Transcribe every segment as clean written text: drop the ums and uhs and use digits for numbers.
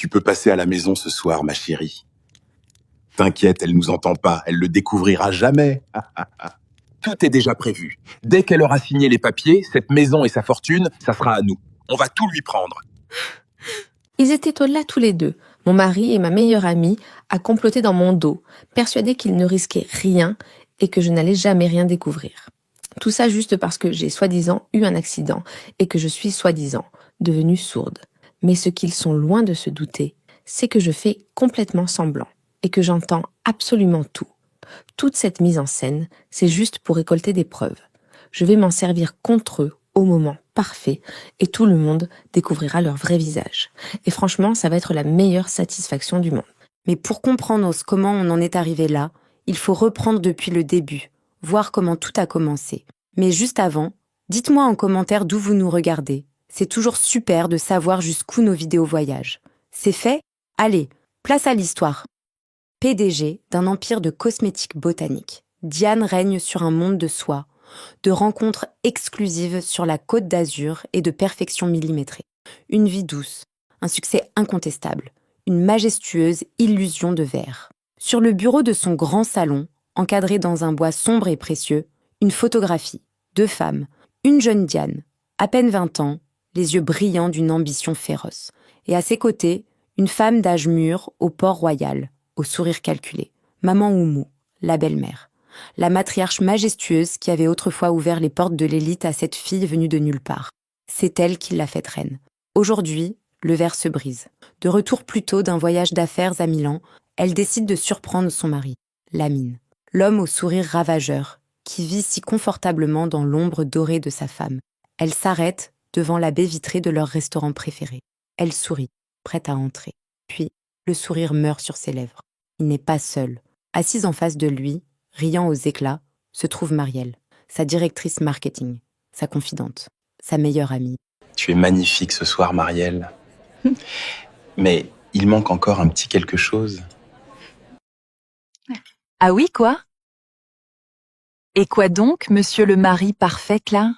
Tu peux passer à la maison ce soir, ma chérie. T'inquiète, elle nous entend pas, elle le découvrira jamais. Tout est déjà prévu. Dès qu'elle aura signé les papiers, cette maison et sa fortune, ça sera à nous. On va tout lui prendre. Ils étaient au-delà tous les deux, mon mari et ma meilleure amie, à comploter dans mon dos, persuadés qu'ils ne risquaient rien et que je n'allais jamais rien découvrir. Tout ça juste parce que j'ai soi-disant eu un accident et que je suis soi-disant devenue sourde. Mais ce qu'ils sont loin de se douter, c'est que je fais complètement semblant et que j'entends absolument tout. Toute cette mise en scène, c'est juste pour récolter des preuves. Je vais m'en servir contre eux au moment parfait et tout le monde découvrira leur vrai visage. Et franchement, ça va être la meilleure satisfaction du monde. Mais pour comprendre comment on en est arrivé là, il faut reprendre depuis le début, voir comment tout a commencé. Mais juste avant, dites-moi en commentaire d'où vous nous regardez. C'est toujours super de savoir jusqu'où nos vidéos voyagent. C'est fait ? Allez, place à l'histoire. PDG d'un empire de cosmétiques botaniques, Diane règne sur un monde de soie, de rencontres exclusives sur la Côte d'Azur et de perfection millimétrée. Une vie douce, un succès incontestable, une majestueuse illusion de verre. Sur le bureau de son grand salon, encadré dans un bois sombre et précieux, une photographie, 2 femmes, une jeune Diane, à peine 20 ans, les yeux brillants d'une ambition féroce, et à ses côtés, une femme d'âge mûr au port royal, au sourire calculé, Maman Oumou, la belle-mère, la matriarche majestueuse qui avait autrefois ouvert les portes de l'élite à cette fille venue de nulle part. C'est elle qui l'a faite reine. Aujourd'hui, le verre se brise. De retour plus tôt d'un voyage d'affaires à Milan, elle décide de surprendre son mari, Lamine, l'homme au sourire ravageur, qui vit si confortablement dans l'ombre dorée de sa femme. Elle s'arrête devant la baie vitrée de leur restaurant préféré. Elle sourit, prête à entrer. Puis, le sourire meurt sur ses lèvres. Il n'est pas seul. Assise en face de lui, riant aux éclats, se trouve Marielle, sa directrice marketing, sa confidente, sa meilleure amie. Tu es magnifique ce soir, Marielle. Mais il manque encore un petit quelque chose. Ah oui, quoi? Et quoi donc, monsieur le mari parfait, là?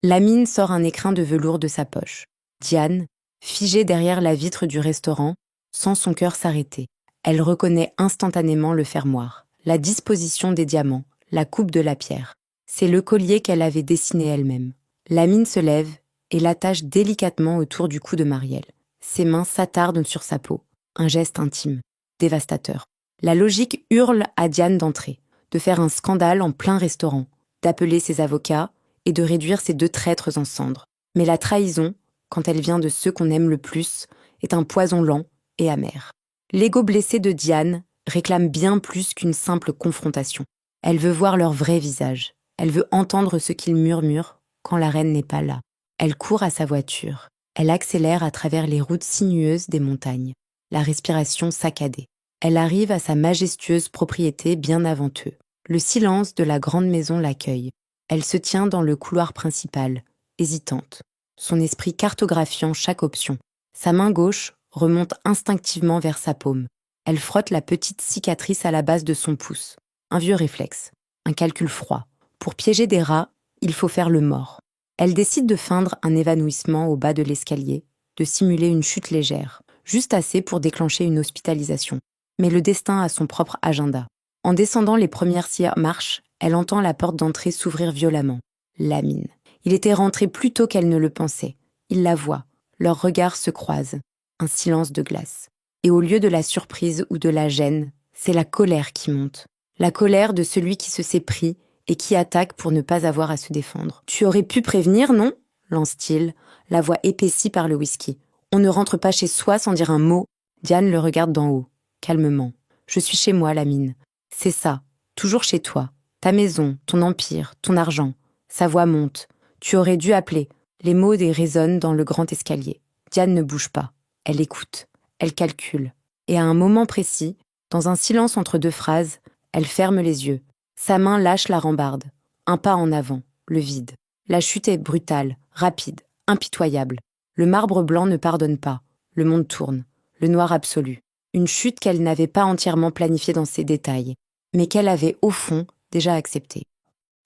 Lamine sort un écrin de velours de sa poche. Diane, figée derrière la vitre du restaurant, sent son cœur s'arrêter. Elle reconnaît instantanément le fermoir, la disposition des diamants, la coupe de la pierre. C'est le collier qu'elle avait dessiné elle-même. Lamine se lève et l'attache délicatement autour du cou de Marielle. Ses mains s'attardent sur sa peau. Un geste intime, dévastateur. La logique hurle à Diane d'entrer, de faire un scandale en plein restaurant, d'appeler ses avocats et de réduire ces 2 traîtres en cendres. Mais la trahison, quand elle vient de ceux qu'on aime le plus, est un poison lent et amer. L'ego blessé de Diane réclame bien plus qu'une simple confrontation. Elle veut voir leur vrai visage. Elle veut entendre ce qu'ils murmurent quand la reine n'est pas là. Elle court à sa voiture. Elle accélère à travers les routes sinueuses des montagnes, la respiration saccadée. Elle arrive à sa majestueuse propriété bien avant eux. Le silence de la grande maison l'accueille. Elle se tient dans le couloir principal, hésitante, son esprit cartographiant chaque option. Sa main gauche remonte instinctivement vers sa paume. Elle frotte la petite cicatrice à la base de son pouce. Un vieux réflexe, un calcul froid. Pour piéger des rats, il faut faire le mort. Elle décide de feindre un évanouissement au bas de l'escalier, de simuler une chute légère, juste assez pour déclencher une hospitalisation. Mais le destin a son propre agenda. En descendant les premières 6 marches, elle entend la porte d'entrée s'ouvrir violemment. Lamine. Il était rentré plus tôt qu'elle ne le pensait. Il la voit. Leurs regards se croisent. Un silence de glace. Et au lieu de la surprise ou de la gêne, c'est la colère qui monte. La colère de celui qui se s'est pris et qui attaque pour ne pas avoir à se défendre. « Tu aurais pu prévenir, non ?» lance-t-il, la voix épaissie par le whisky. « On ne rentre pas chez soi sans dire un mot. » Diane le regarde d'en haut, calmement. « Je suis chez moi, Lamine. C'est ça, toujours chez toi. Ta maison, ton empire, ton argent. » Sa voix monte. « Tu aurais dû appeler. » Les mots résonnent dans le grand escalier. Diane ne bouge pas. Elle écoute. Elle calcule. Et à un moment précis, dans un silence entre 2 phrases, elle ferme les yeux. Sa main lâche la rambarde. Un pas en avant, le vide. La chute est brutale, rapide, impitoyable. Le marbre blanc ne pardonne pas. Le monde tourne. Le noir absolu. Une chute qu'elle n'avait pas entièrement planifiée dans ses détails, mais qu'elle avait, au fond, déjà acceptée.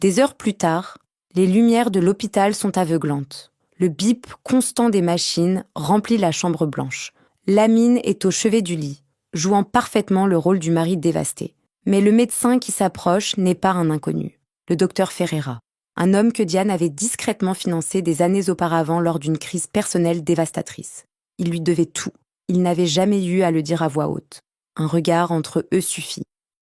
Des heures plus tard, les lumières de l'hôpital sont aveuglantes. Le bip constant des machines remplit la chambre blanche. Lamine est au chevet du lit, jouant parfaitement le rôle du mari dévasté. Mais le médecin qui s'approche n'est pas un inconnu, le docteur Ferreira, un homme que Diane avait discrètement financé des années auparavant lors d'une crise personnelle dévastatrice. Il lui devait tout. Il n'avait jamais eu à le dire à voix haute. Un regard entre eux suffit.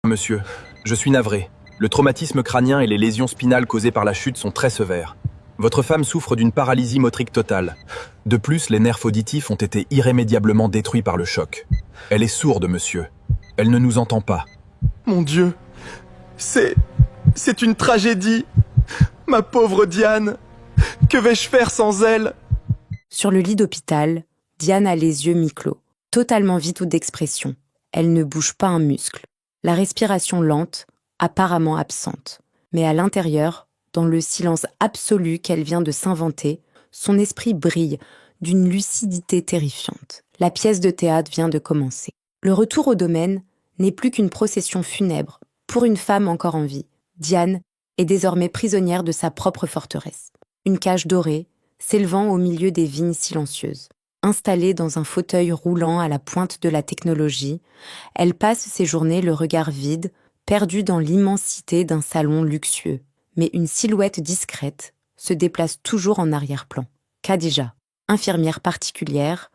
Monsieur, je suis navré. Le traumatisme crânien et les lésions spinales causées par la chute sont très sévères. Votre femme souffre d'une paralysie motrique totale. De plus, les nerfs auditifs ont été irrémédiablement détruits par le choc. Elle est sourde, monsieur. Elle ne nous entend pas. Mon Dieu, c'est une tragédie. Ma pauvre Diane, que vais-je faire sans elle? Sur le lit d'hôpital, Diane a les yeux mi-clos, totalement vide d'expression. Elle ne bouge pas un muscle. La respiration lente, apparemment absente. Mais à l'intérieur, dans le silence absolu qu'elle vient de s'inventer, son esprit brille d'une lucidité terrifiante. La pièce de théâtre vient de commencer. Le retour au domaine n'est plus qu'une procession funèbre pour une femme encore en vie. Diane est désormais prisonnière de sa propre forteresse. Une cage dorée, s'élevant au milieu des vignes silencieuses. Installée dans un fauteuil roulant à la pointe de la technologie, elle passe ses journées le regard vide, perdue dans l'immensité d'un salon luxueux. Mais une silhouette discrète se déplace toujours en arrière-plan. Khadija, infirmière particulière,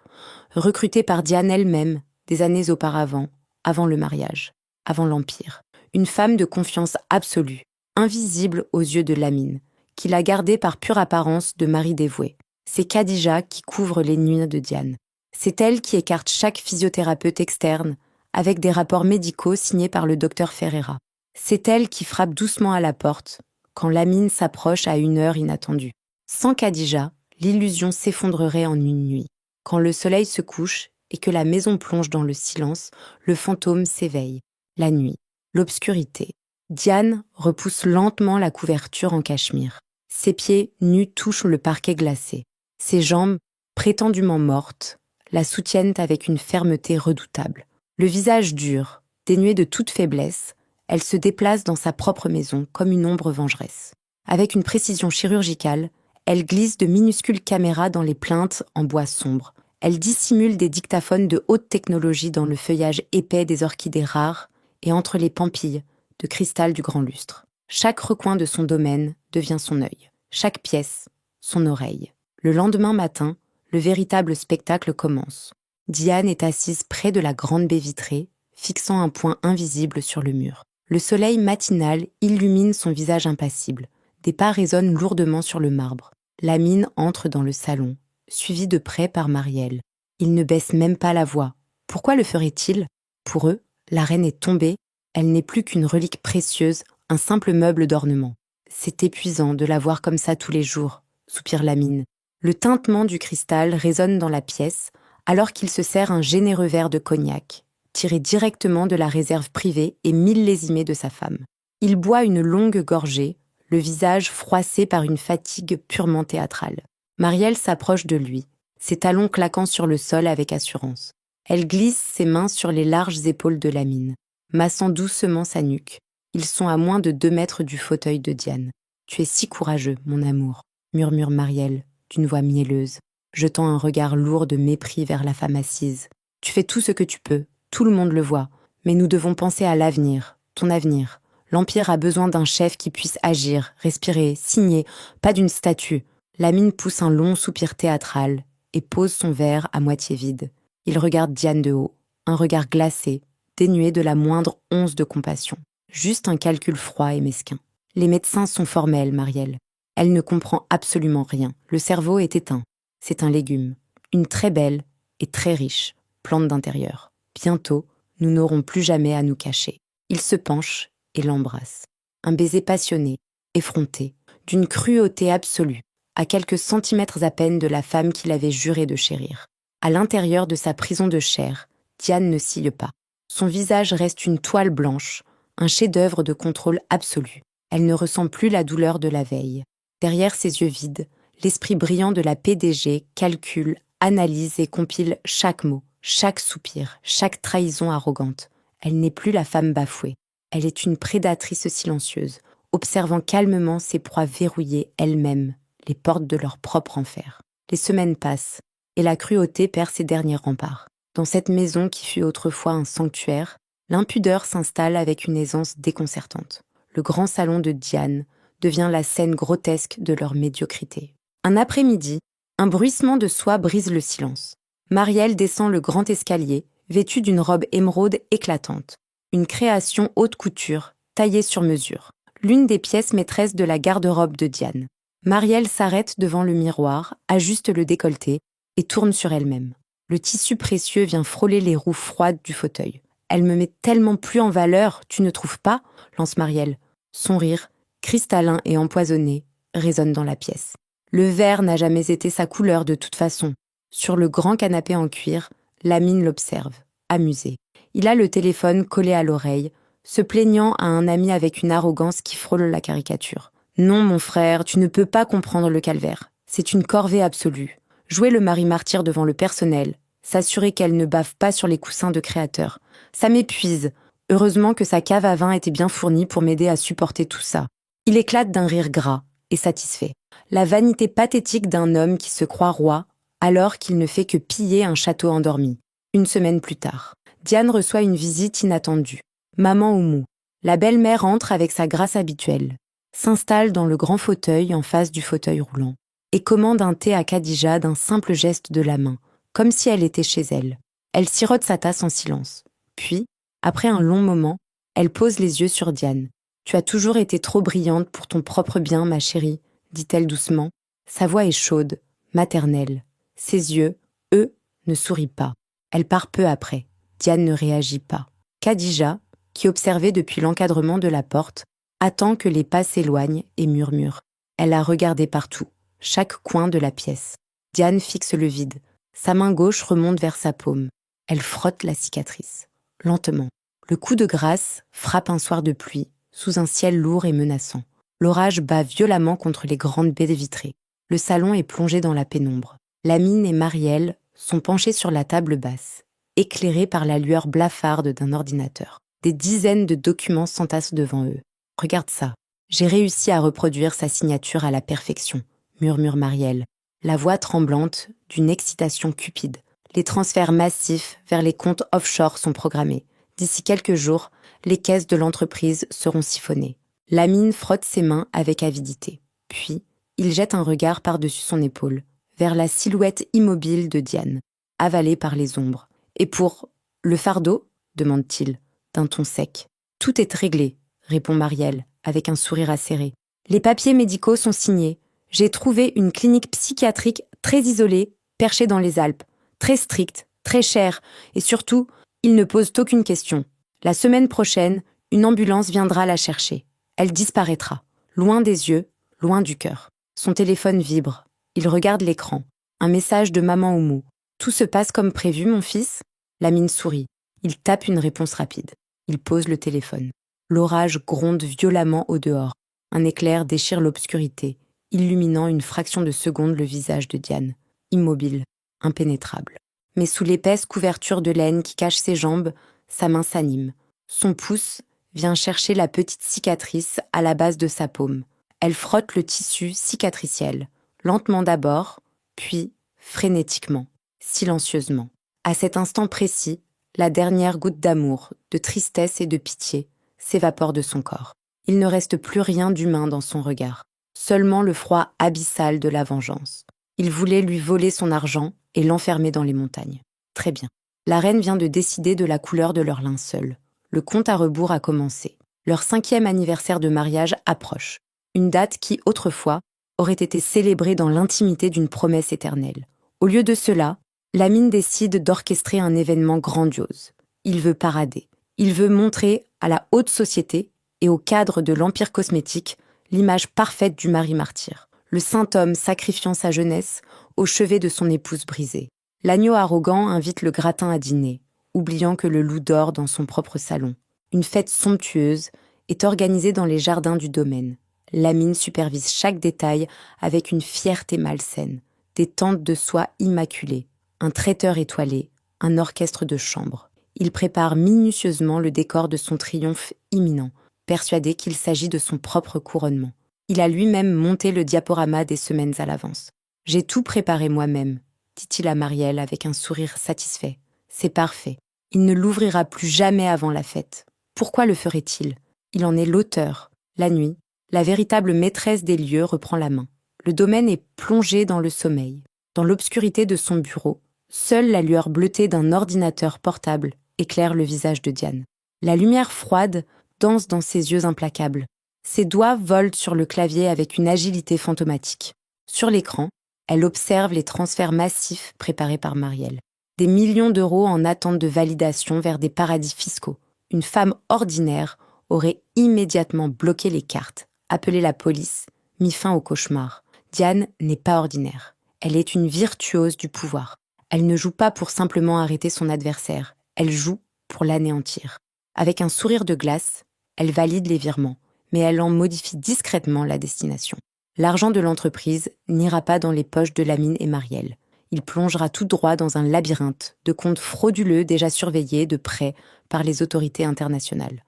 recrutée par Diane elle-même des années auparavant, avant le mariage, avant l'Empire. Une femme de confiance absolue, invisible aux yeux de Lamine, qui l'a gardée par pure apparence de mari dévoué. C'est Khadija qui couvre les nuits de Diane. C'est elle qui écarte chaque physiothérapeute externe, avec des rapports médicaux signés par le docteur Ferreira. C'est elle qui frappe doucement à la porte, quand Lamine s'approche à une heure inattendue. Sans Khadija, l'illusion s'effondrerait en une nuit. Quand le soleil se couche et que la maison plonge dans le silence, le fantôme s'éveille. La nuit, l'obscurité. Diane repousse lentement la couverture en cachemire. Ses pieds nus touchent le parquet glacé. Ses jambes, prétendument mortes, la soutiennent avec une fermeté redoutable. Le visage dur, dénué de toute faiblesse, elle se déplace dans sa propre maison comme une ombre vengeresse. Avec une précision chirurgicale, elle glisse de minuscules caméras dans les plinthes en bois sombre. Elle dissimule des dictaphones de haute technologie dans le feuillage épais des orchidées rares et entre les pampilles de cristal du grand lustre. Chaque recoin de son domaine devient son œil, chaque pièce, son oreille. Le lendemain matin, le véritable spectacle commence. Diane est assise près de la grande baie vitrée, fixant un point invisible sur le mur. Le soleil matinal illumine son visage impassible. Des pas résonnent lourdement sur le marbre. Lamine entre dans le salon, suivi de près par Marielle. Il ne baisse même pas la voix. Pourquoi le ferait-il? Pour eux, la reine est tombée, elle n'est plus qu'une relique précieuse, un simple meuble d'ornement. C'est épuisant de la voir comme ça tous les jours, soupire Lamine. Le tintement du cristal résonne dans la pièce, alors qu'il se sert un généreux verre de cognac, tiré directement de la réserve privée et millésimée de sa femme. Il boit une longue gorgée, le visage froissé par une fatigue purement théâtrale. Marielle s'approche de lui, ses talons claquant sur le sol avec assurance. Elle glisse ses mains sur les larges épaules de Lamine, massant doucement sa nuque. Ils sont à moins de 2 mètres du fauteuil de Diane. « Tu es si courageux, mon amour », murmure Marielle, d'une voix mielleuse, jetant un regard lourd de mépris vers la femme assise. « Tu fais tout ce que tu peux, tout le monde le voit, mais nous devons penser à l'avenir, ton avenir. L'Empire a besoin d'un chef qui puisse agir, respirer, signer, pas d'une statue. » Lamine pousse un long soupir théâtral et pose son verre à moitié vide. Il regarde Diane de haut, un regard glacé, dénué de la moindre once de compassion. Juste un calcul froid et mesquin. Les médecins sont formels, Marielle. Elle ne comprend absolument rien. Le cerveau est éteint. C'est un légume. Une très belle et très riche plante d'intérieur. Bientôt, nous n'aurons plus jamais à nous cacher. Il se penche et l'embrasse. Un baiser passionné, effronté, d'une cruauté absolue, à quelques centimètres à peine de la femme qu'il avait juré de chérir. À l'intérieur de sa prison de chair, Diane ne cille pas. Son visage reste une toile blanche, un chef-d'œuvre de contrôle absolu. Elle ne ressent plus la douleur de la veille. Derrière ses yeux vides, l'esprit brillant de la PDG calcule, analyse et compile chaque mot, chaque soupir, chaque trahison arrogante. Elle n'est plus la femme bafouée. Elle est une prédatrice silencieuse, observant calmement ses proies verrouiller elles-mêmes les portes de leur propre enfer. Les semaines passent, et la cruauté perd ses derniers remparts. Dans cette maison qui fut autrefois un sanctuaire, l'impudeur s'installe avec une aisance déconcertante. Le grand salon de Diane devient la scène grotesque de leur médiocrité. Un après-midi, un bruissement de soie brise le silence. Marielle descend le grand escalier, vêtue d'une robe émeraude éclatante. Une création haute couture, taillée sur mesure. L'une des pièces maîtresses de la garde-robe de Diane. Marielle s'arrête devant le miroir, ajuste le décolleté et tourne sur elle-même. Le tissu précieux vient frôler les roues froides du fauteuil. « Elle me met tellement plus en valeur, tu ne trouves pas ?» lance Marielle. Son rire, cristallin et empoisonné, résonne dans la pièce. Le vert n'a jamais été sa couleur de toute façon. Sur le grand canapé en cuir, Lamine l'observe, amusé. Il a le téléphone collé à l'oreille, se plaignant à un ami avec une arrogance qui frôle la caricature. « Non, mon frère, tu ne peux pas comprendre le calvaire. C'est une corvée absolue. Jouer le mari martyr devant le personnel, s'assurer qu'elle ne bave pas sur les coussins de créateur. Ça m'épuise. Heureusement que sa cave à vin était bien fournie pour m'aider à supporter tout ça. » Il éclate d'un rire gras et satisfait. La vanité pathétique d'un homme qui se croit roi alors qu'il ne fait que piller un château endormi. Une semaine plus tard, Diane reçoit une visite inattendue. Maman Oumou. La belle-mère entre avec sa grâce habituelle, s'installe dans le grand fauteuil en face du fauteuil roulant et commande un thé à Khadija d'un simple geste de la main, comme si elle était chez elle. Elle sirote sa tasse en silence. Puis, après un long moment, elle pose les yeux sur Diane. « Tu as toujours été trop brillante pour ton propre bien, ma chérie, » dit-elle doucement. Sa voix est chaude, maternelle. Ses yeux, eux, ne sourient pas. Elle part peu après. Diane ne réagit pas. Khadija, qui observait depuis l'encadrement de la porte, attend que les pas s'éloignent et murmure. Elle a regardé partout, chaque coin de la pièce. Diane fixe le vide. Sa main gauche remonte vers sa paume. Elle frotte la cicatrice. Lentement. Le coup de grâce frappe un soir de pluie, sous un ciel lourd et menaçant. L'orage bat violemment contre les grandes baies vitrées. Le salon est plongé dans la pénombre. Lamine et Marielle sont penchés sur la table basse, éclairés par la lueur blafarde d'un ordinateur. Des dizaines de documents s'entassent devant eux. « Regarde ça. J'ai réussi à reproduire sa signature à la perfection », murmure Marielle, la voix tremblante d'une excitation cupide. Les transferts massifs vers les comptes offshore sont programmés. D'ici quelques jours, les caisses de l'entreprise seront siphonnées. Lamine frotte ses mains avec avidité. Puis, il jette un regard par-dessus son épaule, vers la silhouette immobile de Diane, avalée par les ombres. « Et pour le fardeau ?» demande-t-il, d'un ton sec. « Tout est réglé », répond Marielle, avec un sourire acéré. « Les papiers médicaux sont signés. J'ai trouvé une clinique psychiatrique très isolée, perchée dans les Alpes, très stricte, très chère, et surtout, il ne pose aucune question. La semaine prochaine, une ambulance viendra la chercher. Elle disparaîtra, loin des yeux, loin du cœur. » Son téléphone vibre. Il regarde l'écran. Un message de maman Oumou. « Tout se passe comme prévu, mon fils ?» Lamine sourit. Il tape une réponse rapide. Il pose le téléphone. L'orage gronde violemment au dehors. Un éclair déchire l'obscurité, illuminant une fraction de seconde le visage de Diane, immobile, impénétrable. Mais sous l'épaisse couverture de laine qui cache ses jambes, sa main s'anime. Son pouce vient chercher la petite cicatrice à la base de sa paume. Elle frotte le tissu cicatriciel, lentement d'abord, puis frénétiquement, silencieusement. À cet instant précis, la dernière goutte d'amour, de tristesse et de pitié s'évapore de son corps. Il ne reste plus rien d'humain dans son regard, seulement le froid abyssal de la vengeance. Il voulait lui voler son argent et l'enfermer dans les montagnes. Très bien. La reine vient de décider de la couleur de leur linceul. Le compte à rebours a commencé. Leur 5e anniversaire de mariage approche. Une date qui, autrefois, aurait été célébrée dans l'intimité d'une promesse éternelle. Au lieu de cela, Lamine décide d'orchestrer un événement grandiose. Il veut parader. Il veut montrer à la haute société et au cadre de l'empire cosmétique l'image parfaite du mari martyr. Le saint homme sacrifiant sa jeunesse au chevet de son épouse brisée. L'agneau arrogant invite le gratin à dîner, oubliant que le loup dort dans son propre salon. Une fête somptueuse est organisée dans les jardins du domaine. Lamine supervise chaque détail avec une fierté malsaine. Des tentes de soie immaculées, un traiteur étoilé, un orchestre de chambre. Il prépare minutieusement le décor de son triomphe imminent, persuadé qu'il s'agit de son propre couronnement. Il a lui-même monté le diaporama des semaines à l'avance. J'ai tout préparé moi-même, dit-il à Marielle avec un sourire satisfait. C'est parfait. Il ne l'ouvrira plus jamais avant la fête. Pourquoi le ferait-il ? Il en est l'auteur. La nuit, la véritable maîtresse des lieux reprend la main. Le domaine est plongé dans le sommeil. Dans l'obscurité de son bureau, seule la lueur bleutée d'un ordinateur portable éclaire le visage de Diane. La lumière froide danse dans ses yeux implacables. Ses doigts volent sur le clavier avec une agilité fantomatique. Sur l'écran, elle observe les transferts massifs préparés par Marielle. Des millions d'euros en attente de validation vers des paradis fiscaux. Une femme ordinaire aurait immédiatement bloqué les cartes, appelé la police, mis fin au cauchemar. Diane n'est pas ordinaire. Elle est une virtuose du pouvoir. Elle ne joue pas pour simplement arrêter son adversaire. Elle joue pour l'anéantir. Avec un sourire de glace, elle valide les virements, mais elle en modifie discrètement la destination. L'argent de l'entreprise n'ira pas dans les poches de Lamine et Marielle. Il plongera tout droit dans un labyrinthe de comptes frauduleux déjà surveillés de près par les autorités internationales.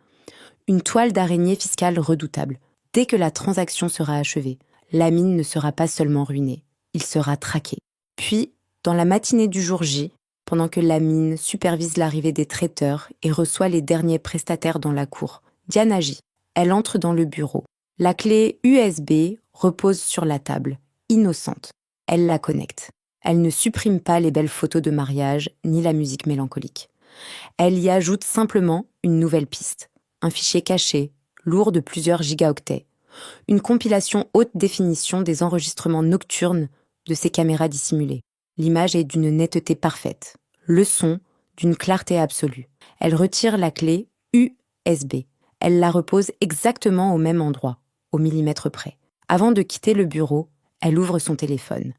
Une toile d'araignée fiscale redoutable. Dès que la transaction sera achevée, Lamine ne sera pas seulement ruiné, il sera traqué. Puis, dans la matinée du jour J, pendant que Lamine supervise l'arrivée des traiteurs et reçoit les derniers prestataires dans la cour, Diane agit. Elle entre dans le bureau. La clé USB repose sur la table, innocente. Elle la connecte. Elle ne supprime pas les belles photos de mariage ni la musique mélancolique. Elle y ajoute simplement une nouvelle piste. Un fichier caché, lourd de plusieurs gigaoctets. Une compilation haute définition des enregistrements nocturnes de ses caméras dissimulées. L'image est d'une netteté parfaite. Le son, d'une clarté absolue. Elle retire la clé USB. Elle la repose exactement au même endroit, au millimètre près. Avant de quitter le bureau, elle ouvre son téléphone.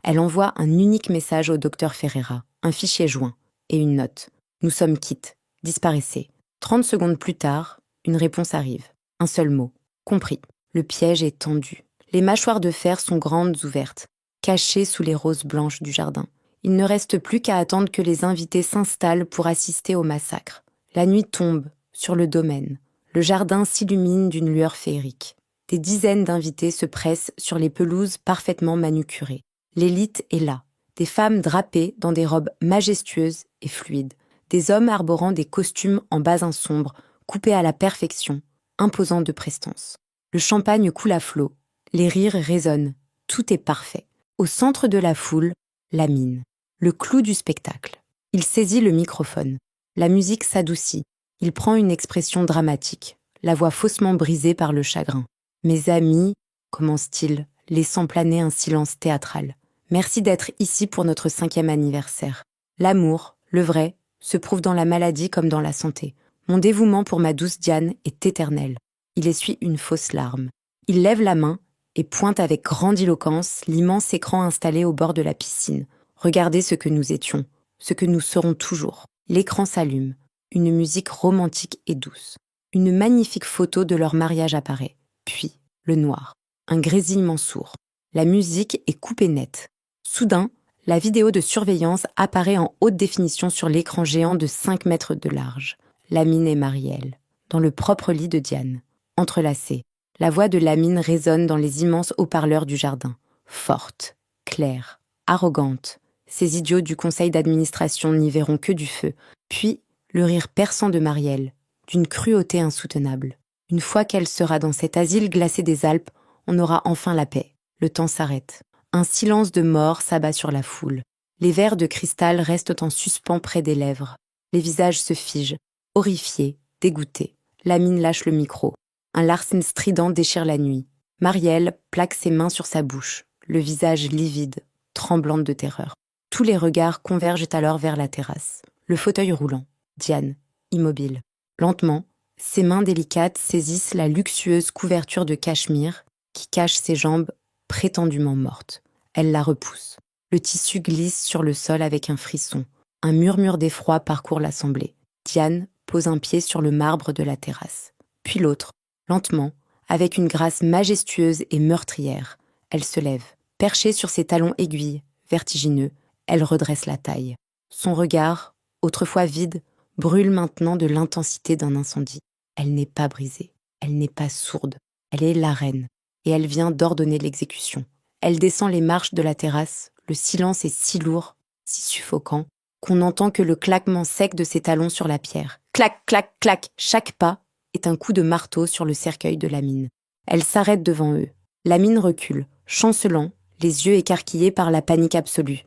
Elle envoie un unique message au docteur Ferreira, un fichier joint et une note. « Nous sommes quittes. Disparaissez. » 30 secondes plus tard, une réponse arrive. Un seul mot. « Compris. » Le piège est tendu. Les mâchoires de fer sont grandes ouvertes, cachées sous les roses blanches du jardin. Il ne reste plus qu'à attendre que les invités s'installent pour assister au massacre. La nuit tombe sur le domaine. Le jardin s'illumine d'une lueur féerique. Des dizaines d'invités se pressent sur les pelouses parfaitement manucurées. L'élite est là. Des femmes drapées dans des robes majestueuses et fluides. Des hommes arborant des costumes en basin sombre, coupés à la perfection, imposants de prestance. Le champagne coule à flot. Les rires résonnent. Tout est parfait. Au centre de la foule, Lamine. Le clou du spectacle. Il saisit le microphone. La musique s'adoucit. Il prend une expression dramatique, la voix faussement brisée par le chagrin. « Mes amis », commence-t-il, laissant planer un silence théâtral. « Merci d'être ici pour notre 5e anniversaire. L'amour, le vrai, se prouve dans la maladie comme dans la santé. Mon dévouement pour ma douce Diane est éternel. » Il essuie une fausse larme. Il lève la main et pointe avec grandiloquence l'immense écran installé au bord de la piscine. Regardez ce que nous étions, ce que nous serons toujours. L'écran s'allume. Une musique romantique et douce. Une magnifique photo de leur mariage apparaît. Puis, le noir. Un grésillement sourd. La musique est coupée nette. Soudain, la vidéo de surveillance apparaît en haute définition sur l'écran géant de 5 mètres de large. Lamine et Marielle, dans le propre lit de Diane. Entrelacés, la voix de Lamine résonne dans les immenses haut-parleurs du jardin. Forte, claire, arrogante. Ces idiots du conseil d'administration n'y verront que du feu. Puis, le rire perçant de Marielle, d'une cruauté insoutenable. Une fois qu'elle sera dans cet asile glacé des Alpes, on aura enfin la paix. Le temps s'arrête. Un silence de mort s'abat sur la foule. Les verres de cristal restent en suspens près des lèvres. Les visages se figent, horrifiés, dégoûtés. Lamine lâche le micro. Un larcin strident déchire la nuit. Marielle plaque ses mains sur sa bouche, le visage livide, tremblante de terreur. Tous les regards convergent alors vers la terrasse. Le fauteuil roulant. Diane, immobile. Lentement, ses mains délicates saisissent la luxueuse couverture de cachemire qui cache ses jambes prétendument mortes. Elle la repousse. Le tissu glisse sur le sol avec un frisson. Un murmure d'effroi parcourt l'assemblée. Diane pose un pied sur le marbre de la terrasse. Puis l'autre, lentement, avec une grâce majestueuse et meurtrière. Elle se lève. Perchée sur ses talons aiguilles, vertigineux, elle redresse la taille. Son regard, autrefois vide, brûle maintenant de l'intensité d'un incendie. Elle n'est pas brisée, elle n'est pas sourde, elle est la reine, et elle vient d'ordonner l'exécution. Elle descend les marches de la terrasse. Le silence est si lourd, si suffocant, qu'on n'entend que le claquement sec de ses talons sur la pierre. Clac, clac, clac. Chaque pas est un coup de marteau sur le cercueil de Lamine. Elle s'arrête devant eux. Lamine recule, chancelant, les yeux écarquillés par la panique absolue.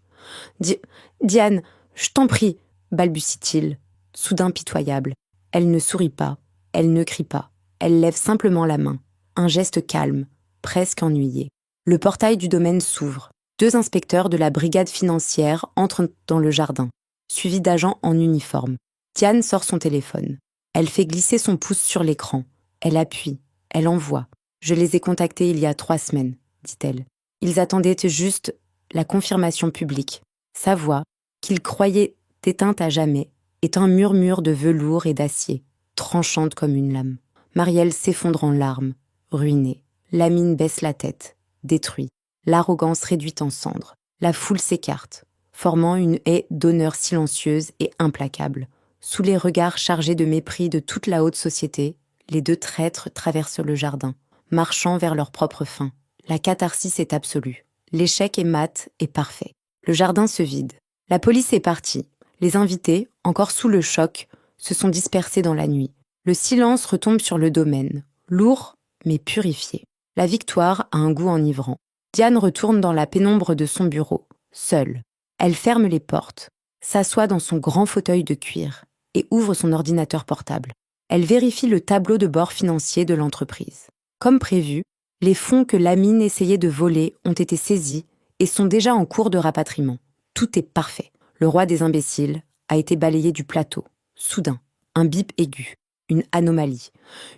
Diane, je t'en prie, balbutie-t-il, soudain pitoyable. Elle ne sourit pas, elle ne crie pas. Elle lève simplement la main. Un geste calme, presque ennuyé. Le portail du domaine s'ouvre. 2 inspecteurs de la brigade financière entrent dans le jardin, suivis d'agents en uniforme. Diane sort son téléphone. Elle fait glisser son pouce sur l'écran. Elle appuie. Elle envoie. « Je les ai contactés il y a 3 semaines, dit-elle. Ils attendaient juste la confirmation publique. Sa voix, qu'ils croyaient éteinte à jamais, est un murmure de velours et d'acier, tranchante comme une lame. Marielle s'effondre en larmes, ruinée. Lamine baisse la tête, détruit. L'arrogance réduite en cendres. La foule s'écarte, formant une haie d'honneur silencieuse et implacable. Sous les regards chargés de mépris de toute la haute société, les 2 traîtres traversent le jardin, marchant vers leur propre fin. La catharsis est absolue. L'échec est mat et parfait. Le jardin se vide. La police est partie. Les invités, encore sous le choc, se sont dispersés dans la nuit. Le silence retombe sur le domaine, lourd mais purifié. La victoire a un goût enivrant. Diane retourne dans la pénombre de son bureau, seule. Elle ferme les portes, s'assoit dans son grand fauteuil de cuir et ouvre son ordinateur portable. Elle vérifie le tableau de bord financier de l'entreprise. Comme prévu, les fonds que Lamine essayait de voler ont été saisis et sont déjà en cours de rapatriement. Tout est parfait. Le roi des imbéciles a été balayé du plateau. Soudain, un bip aigu, une anomalie,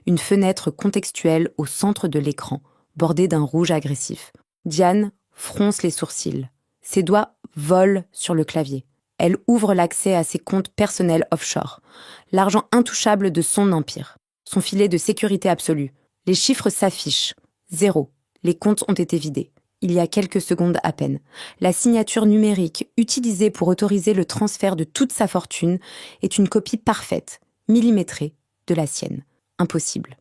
une fenêtre contextuelle au centre de l'écran, bordée d'un rouge agressif. Diane fronce les sourcils. Ses doigts volent sur le clavier. Elle ouvre l'accès à ses comptes personnels offshore, l'argent intouchable de son empire, son filet de sécurité absolue. Les chiffres s'affichent. 0. Les comptes ont été vidés. Il y a quelques secondes à peine. La signature numérique utilisée pour autoriser le transfert de toute sa fortune est une copie parfaite, millimétrée, de la sienne. Impossible.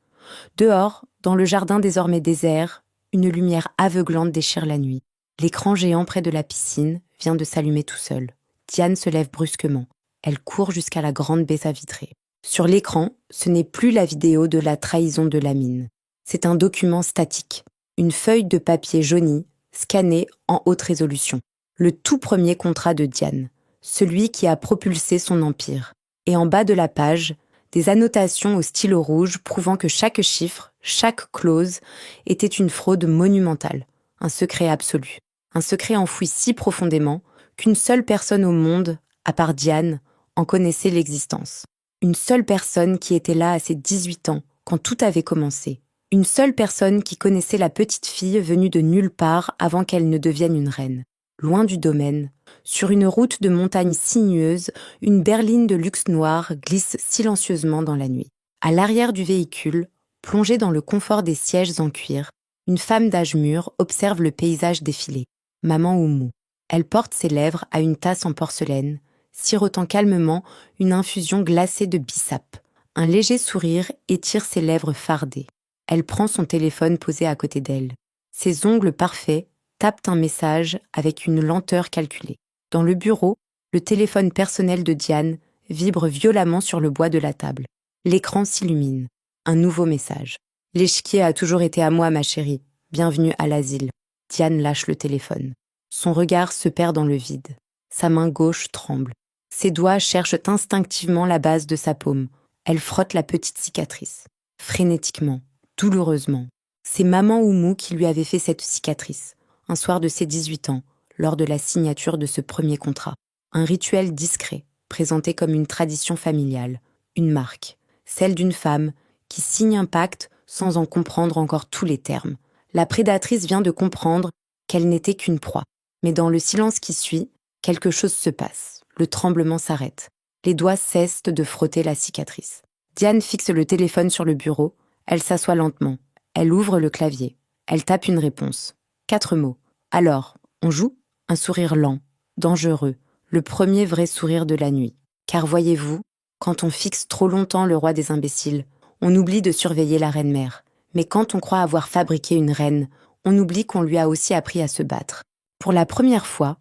Dehors, dans le jardin désormais désert, une lumière aveuglante déchire la nuit. L'écran géant près de la piscine vient de s'allumer tout seul. Diane se lève brusquement. Elle court jusqu'à la grande baie vitrée. Sur l'écran, ce n'est plus la vidéo de la trahison de Lamine. C'est un document statique, une feuille de papier jaunie, scannée en haute résolution. Le tout premier contrat de Diane, celui qui a propulsé son empire. Et en bas de la page, des annotations au stylo rouge prouvant que chaque chiffre, chaque clause, était une fraude monumentale, un secret absolu. Un secret enfoui si profondément qu'une seule personne au monde, à part Diane, en connaissait l'existence. Une seule personne qui était là à ses 18 ans, quand tout avait commencé. Une seule personne qui connaissait la petite fille venue de nulle part avant qu'elle ne devienne une reine. Loin du domaine, sur une route de montagne sinueuse, une berline de luxe noir glisse silencieusement dans la nuit. À l'arrière du véhicule, plongée dans le confort des sièges en cuir, une femme d'âge mûr observe le paysage défiler. Maman Oumou. Elle porte ses lèvres à une tasse en porcelaine, sirotant calmement une infusion glacée de bissap. Un léger sourire étire ses lèvres fardées. Elle prend son téléphone posé à côté d'elle. Ses ongles parfaits tapent un message avec une lenteur calculée. Dans le bureau, le téléphone personnel de Diane vibre violemment sur le bois de la table. L'écran s'illumine. Un nouveau message. « L'échiquier a toujours été à moi, ma chérie. Bienvenue à l'asile. » Diane lâche le téléphone. Son regard se perd dans le vide. Sa main gauche tremble. Ses doigts cherchent instinctivement la base de sa paume. Elle frotte la petite cicatrice. Frénétiquement, douloureusement. C'est maman Oumou qui lui avait fait cette cicatrice, un soir de ses 18 ans, lors de la signature de ce premier contrat. Un rituel discret, présenté comme une tradition familiale, une marque, celle d'une femme qui signe un pacte sans en comprendre encore tous les termes. La prédatrice vient de comprendre qu'elle n'était qu'une proie. Mais dans le silence qui suit, quelque chose se passe. Le tremblement s'arrête. Les doigts cessent de frotter la cicatrice. Diane fixe le téléphone sur le bureau. Elle s'assoit lentement. Elle ouvre le clavier. Elle tape une réponse. 4 mots. Alors, on joue ? Un sourire lent, dangereux, le premier vrai sourire de la nuit. Car voyez-vous, quand on fixe trop longtemps le roi des imbéciles, on oublie de surveiller la reine-mère. Mais quand on croit avoir fabriqué une reine, on oublie qu'on lui a aussi appris à se battre. Pour la première fois,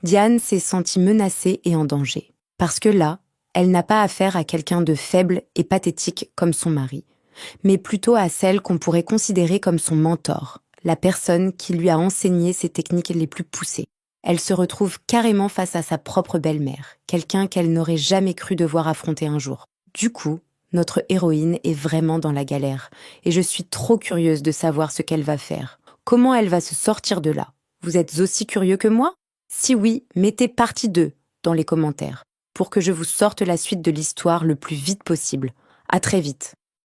Diane s'est sentie menacée et en danger. Parce que là, elle n'a pas affaire à quelqu'un de faible et pathétique comme son mari, mais plutôt à celle qu'on pourrait considérer comme son mentor, la personne qui lui a enseigné ses techniques les plus poussées. Elle se retrouve carrément face à sa propre belle-mère, quelqu'un qu'elle n'aurait jamais cru devoir affronter un jour. Du coup, notre héroïne est vraiment dans la galère, et je suis trop curieuse de savoir ce qu'elle va faire. Comment elle va se sortir de là? Vous êtes aussi curieux que moi? Si oui, mettez partie 2 dans les commentaires, pour que je vous sorte la suite de l'histoire le plus vite possible. À très vite.